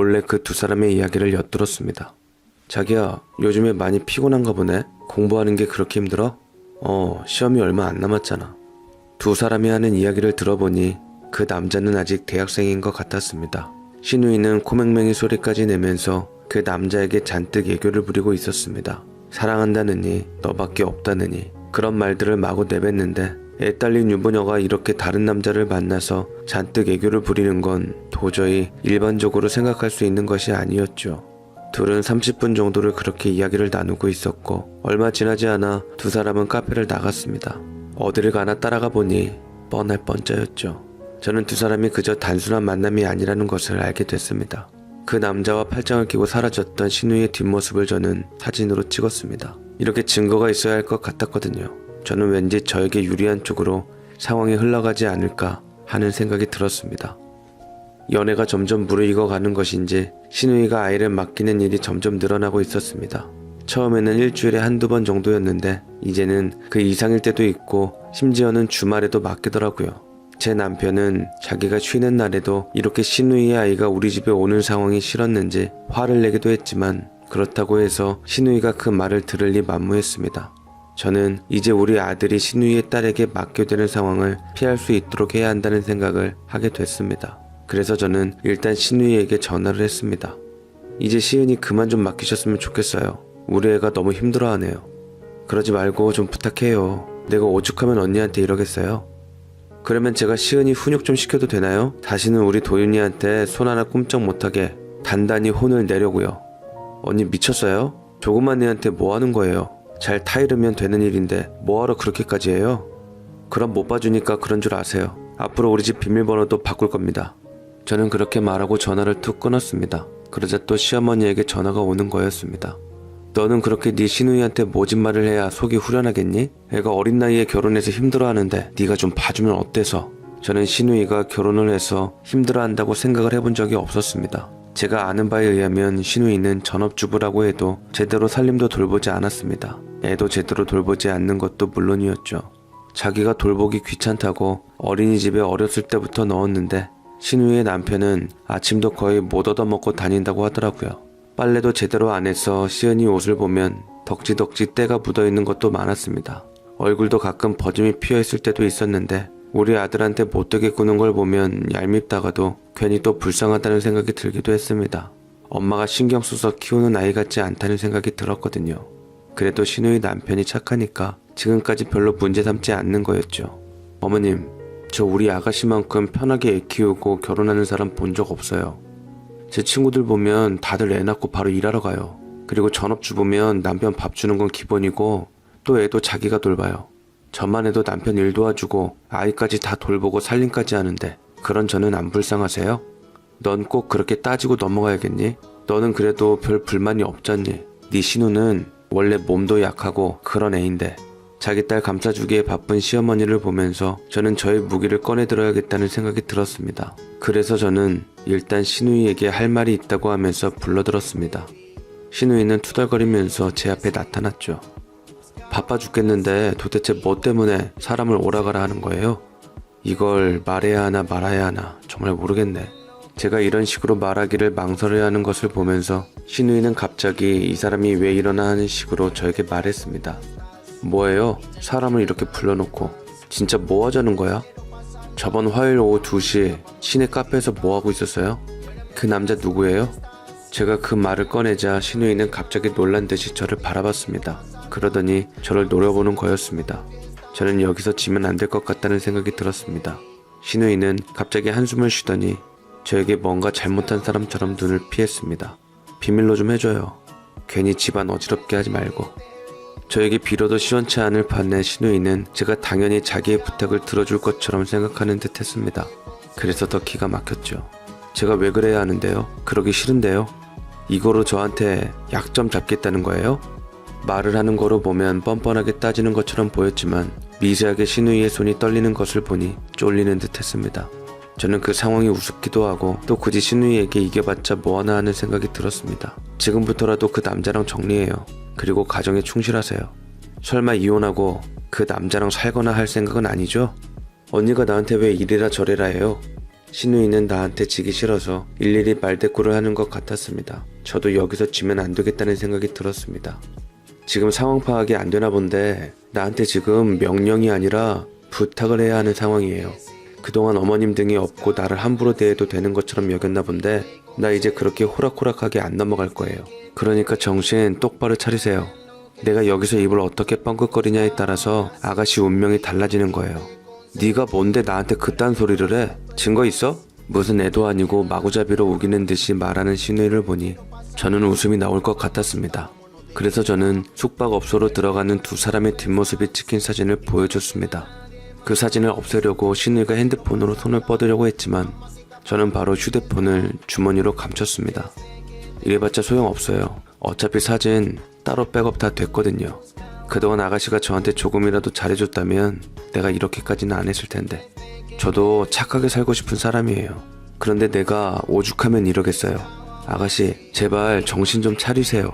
몰래 그 두 사람의 이야기를 엿들었습니다. 자기야, 요즘에 많이 피곤한가 보네? 공부하는 게 그렇게 힘들어? 시험이 얼마 안 남았잖아. 두 사람이 하는 이야기를 들어보니 그 남자는 아직 대학생인 것 같았습니다. 신우이는 코맹맹이 소리까지 내면서 그 남자에게 잔뜩 애교를 부리고 있었습니다. 사랑한다느니 너밖에 없다느니 그런 말들을 마구 내뱉는데 애딸린 유부녀가 이렇게 다른 남자를 만나서 잔뜩 애교를 부리는 건 도저히 일반적으로 생각할 수 있는 것이 아니었죠. 둘은 30분 정도를 그렇게 이야기를 나누고 있었고 얼마 지나지 않아 두 사람은 카페를 나갔습니다. 어디를 가나 따라가 보니 뻔할 뻔짜였죠. 저는 두 사람이 그저 단순한 만남이 아니라는 것을 알게 됐습니다. 그 남자와 팔짱을 끼고 사라졌던 신우의 뒷모습을 저는 사진으로 찍었습니다. 이렇게 증거가 있어야 할 것 같았거든요. 저는 왠지 저에게 유리한 쪽으로 상황이 흘러가지 않을까 하는 생각이 들었습니다. 연애가 점점 무르익어 가는 것인지 신우이가 아이를 맡기는 일이 점점 늘어나고 있었습니다. 처음에는 일주일에 한두 번 정도였는데 이제는 그 이상일 때도 있고 심지어는 주말에도 맡기더라고요. 제 남편은 자기가 쉬는 날에도 이렇게 신우이의 아이가 우리 집에 오는 상황이 싫었는지 화를 내기도 했지만 그렇다고 해서 신우이가 그 말을 들을 리 만무했습니다. 저는 이제 우리 아들이 신우이의 딸에게 맡게 되는 상황을 피할 수 있도록 해야 한다는 생각을 하게 됐습니다. 그래서 저는 일단 신우이에게 전화를 했습니다. 이제 시은이 그만 좀 맡기셨으면 좋겠어요. 우리 애가 너무 힘들어하네요. 그러지 말고 좀 부탁해요. 내가 오죽하면 언니한테 이러겠어요? 그러면 제가 시은이 훈육 좀 시켜도 되나요? 다시는 우리 도윤이한테 손 하나 꼼짝 못하게 단단히 혼을 내려고요. 언니 미쳤어요? 조그만 애한테 뭐 하는 거예요? 잘 타이르면 되는 일인데 뭐하러 그렇게까지 해요? 그럼 못 봐주니까 그런 줄 아세요. 앞으로 우리 집 비밀번호도 바꿀 겁니다. 저는 그렇게 말하고 전화를 툭 끊었습니다. 그러자 또 시어머니에게 전화가 오는 거였습니다. 너는 그렇게 네 신우이한테 모진말을 해야 속이 후련하겠니? 애가 어린 나이에 결혼해서 힘들어하는데 네가 좀 봐주면 어때서? 저는 신우이가 결혼을 해서 힘들어한다고 생각을 해본 적이 없었습니다. 제가 아는 바에 의하면 신우이는 전업주부라고 해도 제대로 살림도 돌보지 않았습니다. 애도 제대로 돌보지 않는 것도 물론이었죠. 자기가 돌보기 귀찮다고 어린이집에 어렸을 때부터 넣었는데 신우이의 남편은 아침도 거의 못 얻어먹고 다닌다고 하더라고요. 빨래도 제대로 안 해서 시은이 옷을 보면 덕지덕지 때가 묻어있는 것도 많았습니다. 얼굴도 가끔 버짐이 피어있을 때도 있었는데 우리 아들한테 못되게 구는 걸 보면 얄밉다가도 괜히 또 불쌍하다는 생각이 들기도 했습니다. 엄마가 신경 써서 키우는 아이 같지 않다는 생각이 들었거든요. 그래도 신우이 남편이 착하니까 지금까지 별로 문제 삼지 않는 거였죠. 어머님, 저 우리 아가씨만큼 편하게 애 키우고 결혼하는 사람 본 적 없어요. 제 친구들 보면 다들 애 낳고 바로 일하러 가요. 그리고 전업주부면 남편 밥 주는 건 기본이고 또 애도 자기가 돌봐요. 저만 해도 남편 일 도와주고 아이까지 다 돌보고 살림까지 하는데 그런 저는 안 불쌍하세요? 넌 꼭 그렇게 따지고 넘어가야겠니? 너는 그래도 별 불만이 없잖니? 네 신우는 원래 몸도 약하고 그런 애인데. 자기 딸 감싸주기에 바쁜 시어머니를 보면서 저는 저의 무기를 꺼내들어야겠다는 생각이 들었습니다. 그래서 저는 일단 신우이에게 할 말이 있다고 하면서 불러들었습니다. 신우이는 투덜거리면서 제 앞에 나타났죠. 바빠 죽겠는데 도대체 뭐 때문에 사람을 오라가라 하는 거예요? 이걸 말해야 하나 말아야 하나 정말 모르겠네. 제가 이런 식으로 말하기를 망설여하는 것을 보면서 신우이는 갑자기 이 사람이 왜 이러나 하는 식으로 저에게 말했습니다. 뭐예요? 사람을 이렇게 불러놓고 진짜 뭐 하자는 거야? 저번 화요일 오후 2시 시내 카페에서 뭐 하고 있었어요? 그 남자 누구예요? 제가 그 말을 꺼내자 신우이는 갑자기 놀란 듯이 저를 바라봤습니다. 그러더니 저를 노려보는 거였습니다. 저는 여기서 지면 안 될 것 같다는 생각이 들었습니다. 신우이는 갑자기 한숨을 쉬더니 저에게 뭔가 잘못한 사람처럼 눈을 피했습니다. 비밀로 좀 해줘요. 괜히 집안 어지럽게 하지 말고. 저에게 빌어도 시원치 않을 판에 신우이는 제가 당연히 자기의 부탁을 들어줄 것처럼 생각하는 듯 했습니다. 그래서 더 기가 막혔죠. 제가 왜 그래야 하는데요? 그러기 싫은데요? 이거로 저한테 약점 잡겠다는 거예요? 말을 하는 거로 보면 뻔뻔하게 따지는 것처럼 보였지만 미세하게 신우이의 손이 떨리는 것을 보니 쫄리는 듯 했습니다. 저는 그 상황이 우습기도 하고 또 굳이 신우이에게 이겨봤자 뭐하나 하는 생각이 들었습니다. 지금부터라도 그 남자랑 정리해요. 그리고 가정에 충실하세요. 설마 이혼하고 그 남자랑 살거나 할 생각은 아니죠? 언니가 나한테 왜 이래라 저래라 해요? 신우이는 나한테 지기 싫어서 일일이 말대꾸를 하는 것 같았습니다. 저도 여기서 지면 안 되겠다는 생각이 들었습니다. 지금 상황 파악이 안 되나 본데 나한테 지금 명령이 아니라 부탁을 해야 하는 상황이에요. 그동안 어머님 등이 없고 나를 함부로 대해도 되는 것처럼 여겼나 본데 나 이제 그렇게 호락호락하게 안 넘어갈 거예요. 그러니까 정신 똑바로 차리세요. 내가 여기서 입을 어떻게 뻥긋거리냐에 따라서 아가씨 운명이 달라지는 거예요. 네가 뭔데 나한테 그딴 소리를 해? 증거 있어? 무슨 애도 아니고 마구잡이로 우기는 듯이 말하는 신우이를 보니 저는 웃음이 나올 것 같았습니다. 그래서 저는 숙박업소로 들어가는 두 사람의 뒷모습이 찍힌 사진을 보여줬습니다. 그 사진을 없애려고 신우이가 핸드폰으로 손을 뻗으려고 했지만 저는 바로 휴대폰을 주머니로 감췄습니다. 이래봤자 소용없어요. 어차피 사진 따로 백업 다 됐거든요. 그동안 아가씨가 저한테 조금이라도 잘해줬다면 내가 이렇게까지는 안 했을 텐데. 저도 착하게 살고 싶은 사람이에요. 그런데 내가 오죽하면 이러겠어요. 아가씨 제발 정신 좀 차리세요.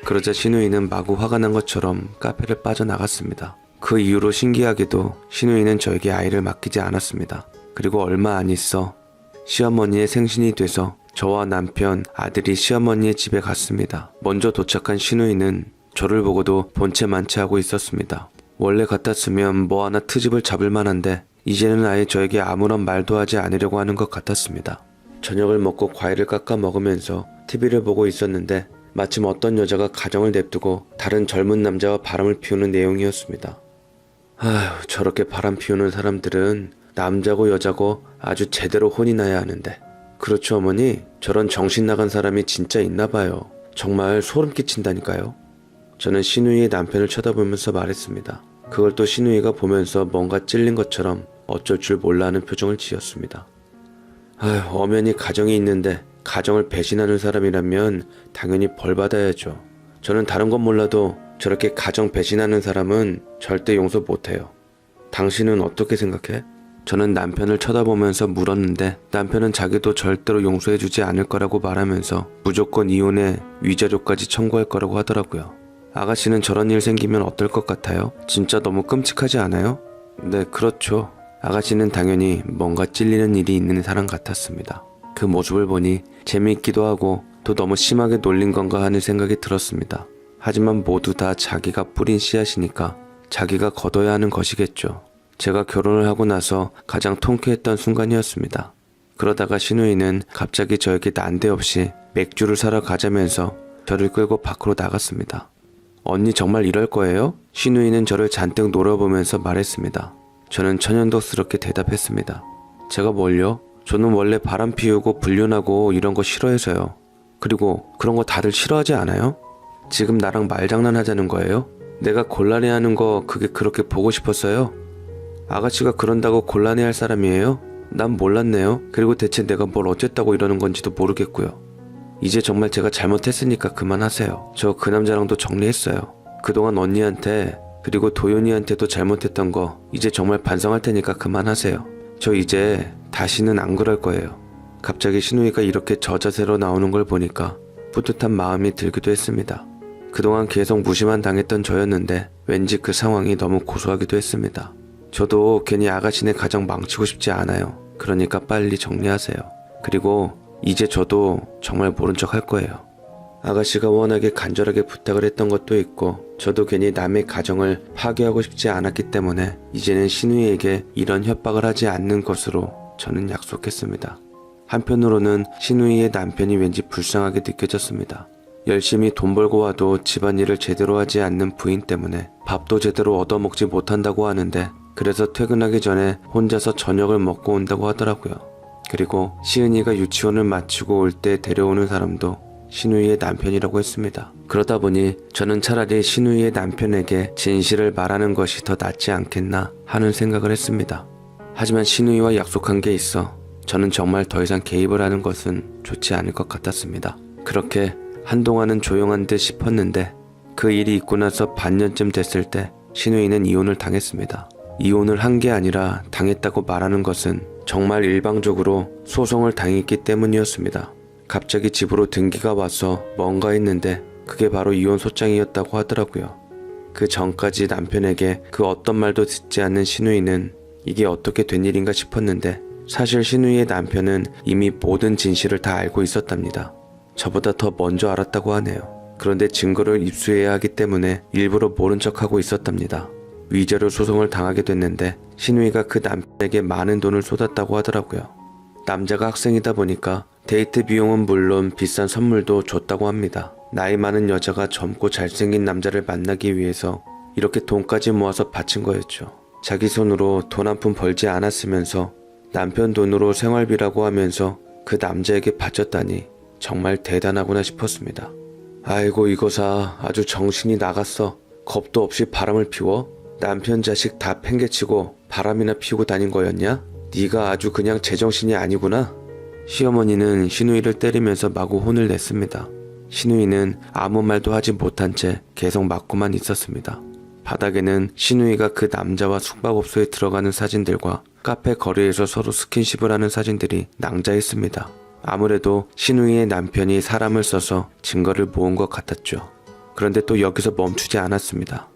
그러자 신우이는 마구 화가 난 것처럼 카페를 빠져나갔습니다. 그 이후로 신기하게도 신우이는 저에게 아이를 맡기지 않았습니다. 그리고 얼마 안 있어 시어머니의 생신이 돼서 저와 남편, 아들이 시어머니의 집에 갔습니다. 먼저 도착한 신우이는 저를 보고도 본체 만취하고 있었습니다. 원래 같았으면 뭐 하나 트집을 잡을 만한데 이제는 아예 저에게 아무런 말도 하지 않으려고 하는 것 같았습니다. 저녁을 먹고 과일을 깎아 먹으면서 TV를 보고 있었는데 마침 어떤 여자가 가정을 냅두고 다른 젊은 남자와 바람을 피우는 내용이었습니다. 아휴, 저렇게 바람 피우는 사람들은 남자고 여자고 아주 제대로 혼이 나야 하는데. 그렇죠 어머니, 저런 정신 나간 사람이 진짜 있나 봐요. 정말 소름 끼친다니까요. 저는 신우이의 남편을 쳐다보면서 말했습니다. 그걸 또 신우이가 보면서 뭔가 찔린 것처럼 어쩔 줄 몰라 하는 표정을 지었습니다. 아휴, 엄연히 가정이 있는데 가정을 배신하는 사람이라면 당연히 벌 받아야죠. 저는 다른 건 몰라도 저렇게 가정 배신하는 사람은 절대 용서 못해요. 당신은 어떻게 생각해? 저는 남편을 쳐다보면서 물었는데 남편은 자기도 절대로 용서해주지 않을 거라고 말하면서 무조건 이혼에 위자료까지 청구할 거라고 하더라고요. 아가씨는 저런 일 생기면 어떨 것 같아요? 진짜 너무 끔찍하지 않아요? 네, 그렇죠. 아가씨는 당연히 뭔가 찔리는 일이 있는 사람 같았습니다. 그 모습을 보니 재미있기도 하고 또 너무 심하게 놀린 건가 하는 생각이 들었습니다. 하지만 모두 다 자기가 뿌린 씨앗이니까 자기가 거둬야 하는 것이겠죠. 제가 결혼을 하고 나서 가장 통쾌했던 순간이었습니다. 그러다가 신우이는 갑자기 저에게 난데없이 맥주를 사러 가자면서 저를 끌고 밖으로 나갔습니다. 언니 정말 이럴 거예요? 신우이는 저를 잔뜩 노려보면서 말했습니다. 저는 천연덕스럽게 대답했습니다. 제가 뭘요? 저는 원래 바람 피우고 불륜하고 이런 거 싫어해서요. 그리고 그런 거 다들 싫어하지 않아요? 지금 나랑 말장난하자는 거예요? 내가 곤란해하는 거 그게 그렇게 보고 싶었어요? 아가씨가 그런다고 곤란해할 사람이에요? 난 몰랐네요. 그리고 대체 내가 뭘 어쨌다고 이러는 건지도 모르겠고요. 이제 정말 제가 잘못했으니까 그만하세요. 저 그 남자랑도 정리했어요. 그동안 언니한테 그리고 도윤이한테도 잘못했던 거 이제 정말 반성할 테니까 그만하세요. 저 이제 다시는 안 그럴 거예요. 갑자기 신우이가 이렇게 저자세로 나오는 걸 보니까 뿌듯한 마음이 들기도 했습니다. 그동안 계속 무시만 당했던 저였는데 왠지 그 상황이 너무 고소하기도 했습니다. 저도 괜히 아가씨네 가정 망치고 싶지 않아요. 그러니까 빨리 정리하세요. 그리고 이제 저도 정말 모른 척 할 거예요. 아가씨가 워낙에 간절하게 부탁을 했던 것도 있고 저도 괜히 남의 가정을 파괴하고 싶지 않았기 때문에 이제는 신우이에게 이런 협박을 하지 않는 것으로 저는 약속했습니다. 한편으로는 신우이의 남편이 왠지 불쌍하게 느껴졌습니다. 열심히 돈 벌고 와도 집안일을 제대로 하지 않는 부인 때문에 밥도 제대로 얻어먹지 못한다고 하는데 그래서 퇴근하기 전에 혼자서 저녁을 먹고 온다고 하더라고요. 그리고 시은이가 유치원을 마치고 올 때 데려오는 사람도 신우이의 남편이라고 했습니다. 그러다 보니 저는 차라리 신우이의 남편에게 진실을 말하는 것이 더 낫지 않겠나 하는 생각을 했습니다. 하지만 신우이와 약속한 게 있어 저는 정말 더 이상 개입을 하는 것은 좋지 않을 것 같았습니다. 그렇게 한동안은 조용한 듯 싶었는데 그 일이 있고 나서 반년쯤 됐을 때 신우이는 이혼을 당했습니다. 이혼을 한 게 아니라 당했다고 말하는 것은 정말 일방적으로 소송을 당했기 때문이었습니다. 갑자기 집으로 등기가 와서 뭔가 했는데 그게 바로 이혼 소장이었다고 하더라고요. 그 전까지 남편에게 그 어떤 말도 듣지 않는 신우이는 이게 어떻게 된 일인가 싶었는데 사실 신우이의 남편은 이미 모든 진실을 다 알고 있었답니다. 저보다 더 먼저 알았다고 하네요. 그런데 증거를 입수해야 하기 때문에 일부러 모른 척하고 있었답니다. 위자료 소송을 당하게 됐는데 신우이가 그 남편에게 많은 돈을 쏟았다고 하더라고요. 남자가 학생이다 보니까 데이트 비용은 물론 비싼 선물도 줬다고 합니다. 나이 많은 여자가 젊고 잘생긴 남자를 만나기 위해서 이렇게 돈까지 모아서 바친 거였죠. 자기 손으로 돈 한 푼 벌지 않았으면서 남편 돈으로 생활비라고 하면서 그 남자에게 바쳤다니 정말 대단하구나 싶었습니다. 아이고 이거사 아주 정신이 나갔어. 겁도 없이 바람을 피워? 남편 자식 다 팽개치고 바람이나 피우고 다닌 거였냐? 네가 아주 그냥 제정신이 아니구나. 시어머니는 신우이를 때리면서 마구 혼을 냈습니다. 신우이는 아무 말도 하지 못한 채 계속 맞고만 있었습니다. 바닥에는 신우이가 그 남자와 숙박업소에 들어가는 사진들과 카페 거리에서 서로 스킨십을 하는 사진들이 낭자했습니다. 아무래도 신우이의 남편이 사람을 써서 증거를 모은 것 같았죠. 그런데 또 여기서 멈추지 않았습니다.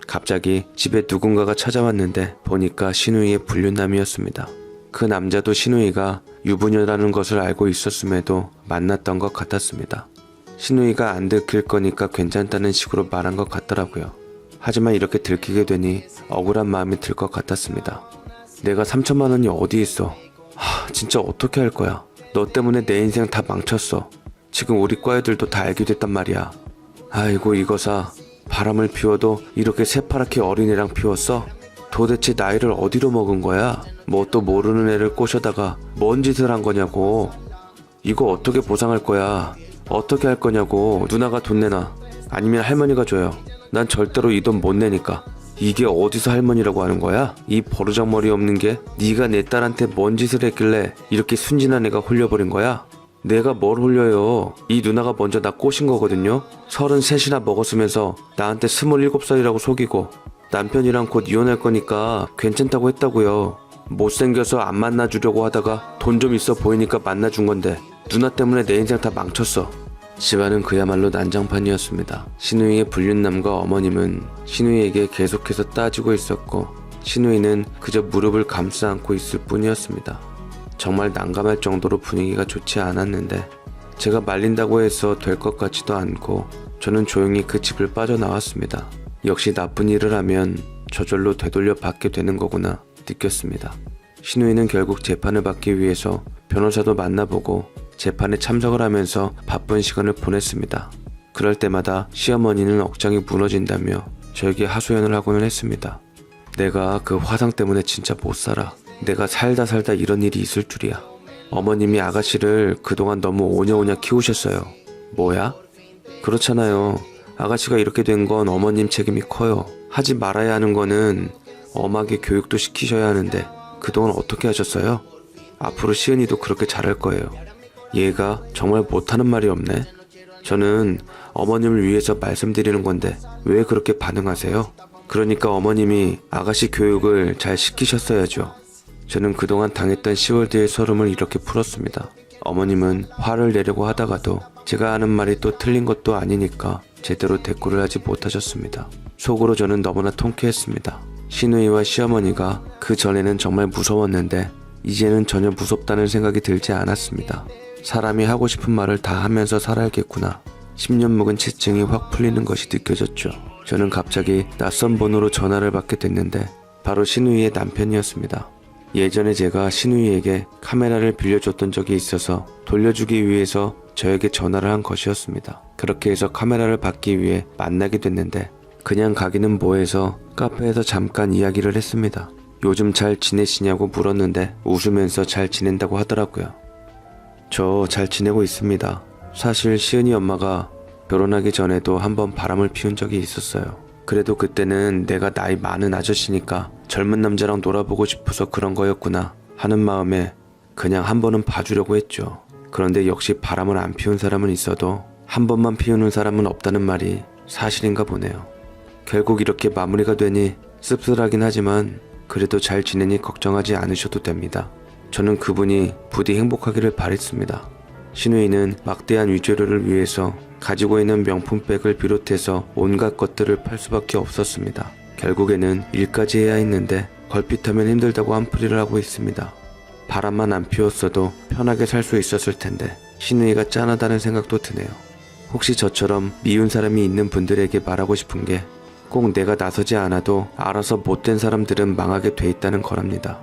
갑자기 집에 누군가가 찾아왔는데 보니까 신우이의 불륜남이었습니다. 그 남자도 신우이가 유부녀라는 것을 알고 있었음에도 만났던 것 같았습니다. 신우이가 안 들킬 거니까 괜찮다는 식으로 말한 것 같더라고요. 하지만 이렇게 들키게 되니 억울한 마음이 들 것 같았습니다. 내가 3천만 원이 어디 있어. 진짜 어떻게 할 거야. 너 때문에 내 인생 다 망쳤어. 지금 우리 과 애들도 다 알게 됐단 말이야. 아이고 이거사 바람을 피워도 이렇게 새파랗게 어린애랑 피웠어? 도대체 나이를 어디로 먹은 거야? 뭣도 모르는 애를 꼬셔다가 뭔 짓을 한 거냐고. 이거 어떻게 보상할 거야? 어떻게 할 거냐고. 누나가 돈 내놔. 아니면 할머니가 줘요. 난 절대로 이 돈 못 내니까. 이게 어디서 할머니라고 하는 거야? 이 버르장머리 없는 게 네가 내 딸한테 뭔 짓을 했길래 이렇게 순진한 애가 홀려버린 거야? 내가 뭘 홀려요. 이 누나가 먼저 나 꼬신 거거든요. 33이나 먹었으면서 나한테 27살이라고 속이고 남편이랑 곧 이혼할 거니까 괜찮다고 했다고요. 못생겨서 안 만나주려고 하다가 돈 좀 있어 보이니까 만나준 건데 누나 때문에 내 인생 다 망쳤어. 집안은 그야말로 난장판이었습니다. 신우이의 불륜남과 어머님은 신우이에게 계속해서 따지고 있었고 신우이는 그저 무릎을 감싸 안고 있을 뿐이었습니다. 정말 난감할 정도로 분위기가 좋지 않았는데 제가 말린다고 해서 될 것 같지도 않고 저는 조용히 그 집을 빠져나왔습니다. 역시 나쁜 일을 하면 저절로 되돌려 받게 되는 거구나 느꼈습니다. 신우이는 결국 재판을 받기 위해서 변호사도 만나보고 재판에 참석을 하면서 바쁜 시간을 보냈습니다. 그럴 때마다 시어머니는 억장이 무너진다며 저에게 하소연을 하고는 했습니다. 내가 그 화상 때문에 진짜 못 살아. 내가 살다 이런 일이 있을 줄이야. 어머님이 아가씨를 그동안 너무 오냐오냐 키우셨어요. 뭐야? 그렇잖아요. 아가씨가 이렇게 된 건 어머님 책임이 커요. 하지 말아야 하는 거는 엄하게 교육도 시키셔야 하는데 그동안 어떻게 하셨어요? 앞으로 시은이도 그렇게 잘할 거예요. 얘가 정말 못하는 말이 없네. 저는 어머님을 위해서 말씀드리는 건데 왜 그렇게 반응하세요? 그러니까 어머님이 아가씨 교육을 잘 시키셨어야죠. 저는 그동안 당했던 10월드의 서름을 이렇게 풀었습니다. 어머님은 화를 내려고 하다가도 제가 하는 말이 또 틀린 것도 아니니까 제대로 대꾸를 하지 못하셨습니다. 속으로 저는 너무나 통쾌했습니다. 신우이와 시어머니가 그 전에는 정말 무서웠는데 이제는 전혀 무섭다는 생각이 들지 않았습니다. 사람이 하고 싶은 말을 다 하면서 살아야겠구나. 10년 묵은 치증이 확 풀리는 것이 느껴졌죠. 저는 갑자기 낯선 번호로 전화를 받게 됐는데 바로 신우이의 남편이었습니다. 예전에 제가 신우이에게 카메라를 빌려줬던 적이 있어서 돌려주기 위해서 저에게 전화를 한 것이었습니다. 그렇게 해서 카메라를 받기 위해 만나게 됐는데 그냥 가기는 뭐해서 카페에서 잠깐 이야기를 했습니다. 요즘 잘 지내시냐고 물었는데 웃으면서 잘 지낸다고 하더라고요. 저 잘 지내고 있습니다. 사실 시은이 엄마가 결혼하기 전에도 한번 바람을 피운 적이 있었어요. 그래도 그때는 내가 나이 많은 아저씨니까 젊은 남자랑 놀아보고 싶어서 그런 거였구나 하는 마음에 그냥 한 번은 봐주려고 했죠. 그런데 역시 바람을 안 피운 사람은 있어도 한 번만 피우는 사람은 없다는 말이 사실인가 보네요. 결국 이렇게 마무리가 되니 씁쓸하긴 하지만 그래도 잘 지내니 걱정하지 않으셔도 됩니다. 저는 그분이 부디 행복하기를 바랬습니다. 신우이는 막대한 위조료를 위해서 가지고 있는 명품백을 비롯해서 온갖 것들을 팔 수밖에 없었습니다. 결국에는 일까지 해야 했는데 걸핏하면 힘들다고 한풀이를 하고 있습니다. 바람만 안 피웠어도 편하게 살 수 있었을 텐데 신우이가 짠하다는 생각도 드네요. 혹시 저처럼 미운 사람이 있는 분들에게 말하고 싶은 게 꼭 내가 나서지 않아도 알아서 못된 사람들은 망하게 돼 있다는 거랍니다.